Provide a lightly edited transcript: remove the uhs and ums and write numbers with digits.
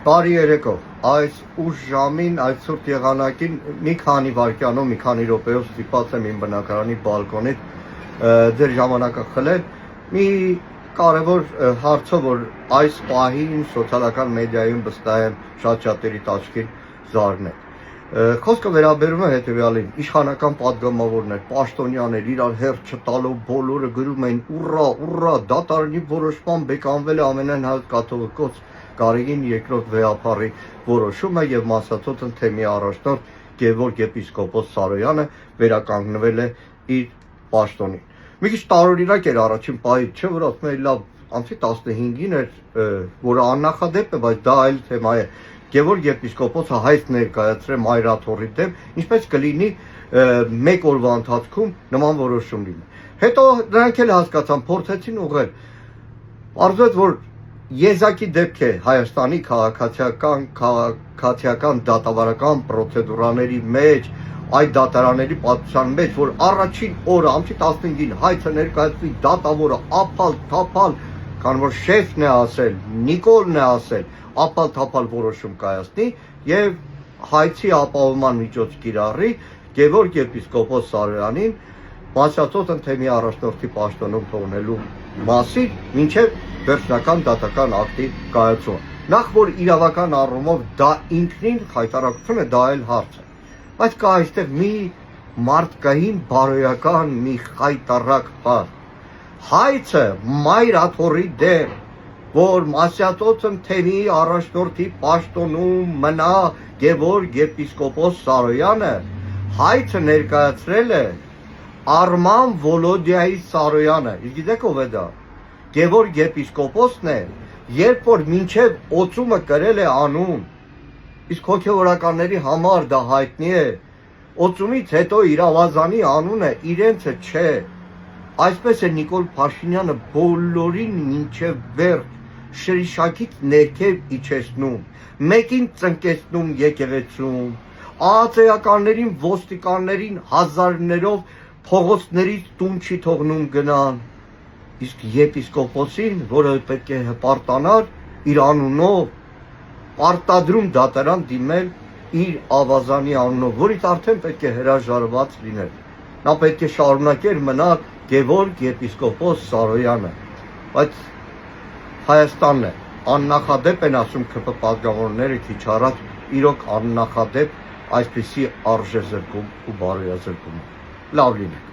Բարի երեկո, այս ուշ ժամին, այս ցուրտ եղանակին մի քանի վայրկյանով, մի քանի րոպեով ստիպված եմ իմ բնակարանի բալկոնից ձեր ժամանակը խլել մի կարևոր հարցով, որ այս պահին սոցիալական մեդիայում վստահ եմ շատ-շատերի աչքին զարն է։ Խոսքը վերաբերում է հետևյալին, իշխանական պատգամավորներ, պաշտոնյաներ իրար հերթ չտալով բոլորը գրում են ուռա, դատարանի որոշմամբ բեկանվել է ամենայն հայոց կաթողիկոս Գարեգին II վեհափառի որոշումը եւ մասացոտն թեմի առաջնորդ Գևորգ եպիսկոպոս Սարոյանը վերականգնվել է իր պաշտոնին։ Մի քիչ տարօրինակ էր առաջին պահից, չէ՞ որ ասում էի լավ, ամսի 15-ին էր, որը աննախադեպ է, բայց դա այլ թեմա է։ Գևորգ եպիսկոպոսը հայց ներկայացրել մայրաթոռի դեմ, ինչպես կլինի մեկ օրվա ընթացքում նման որոշում լինի։ Հետո նրանք էլ հասկացան, փորձեցին ուղղել։ Պարզվեց, որ եզակի դեպք է Հայաստանի քաղաքացիական դատավարական պրոցեդուրաների մեջ, այդ դատարանների պատմության մեջ, որ առաջին օրը ամսի 15-ին հայցը ներկայացվի դատավորը ափալ-թափալ, քան որ շեֆն է ասել, Նիկոլն է ասել, ափալ-թափալ որոշում կայացնի եւ հայցի ապահովման միջոց կիրառի Գևորգ եպիսկոպոս Սարոյանին մասացոտն թեմի առաջնորդի պաշտոնում թողնելու մասին մինչև վերջնական դատական ակտի կայացումը։ Նախ որ իրավական առումով դա ինքնին խայտարակություն է, դա այլ հարց է։ Բայց կա այստեղ մի մարդկային բարոյական մի խայտարակ բան։ Հայցը մայրաթոռի դեմ, որ մասյատոցն թեմի առաջնորդի պաշտոնում մնա Գևորգ եպիսկոպոս Սարոյանը, հայցը ներկայացրել է Արման Վոլոդիայի Սարոյանը։ Իսկ գիտեք ով է դա։ Գևորգ եպիսկոպոսն է, երբ որ մինչև օծումը կրել է անուն, իսկ հոգևորականների համար դա հայտնի է, օծումից հետո իր ավազանի անունը իրենցը չէ։ Այսպես է Նիկոլ Փաշինյանը բոլորին մինչև վերջ շրիշակից ներքև իջեցնում, մեկին ծնկեցնում եկեղեցում, ԱԱԾ-ականներին, ոստիկաններին հազարներով փողոցներից տուն չի թողնում գնան, իսկ եպիսկոպոսին, որը պետք է հպարտանար իր անունով, պարտադրում դատարան դիմել իր ավազանի անունով, որից արդեն պետք է հրաժարված լինել։ Նա պետք է շարունակեր մնալ Գևորգ եպիսկոպոս Սարոյանը, բայց Հայաստանն է, աննախադեպ են ասում ՔՊ պատգամավորները քիչ առաջ, իրոք աննախադեպ այսպիսի արժեզրկում ու բարոյազրկում։ Լավ լինի։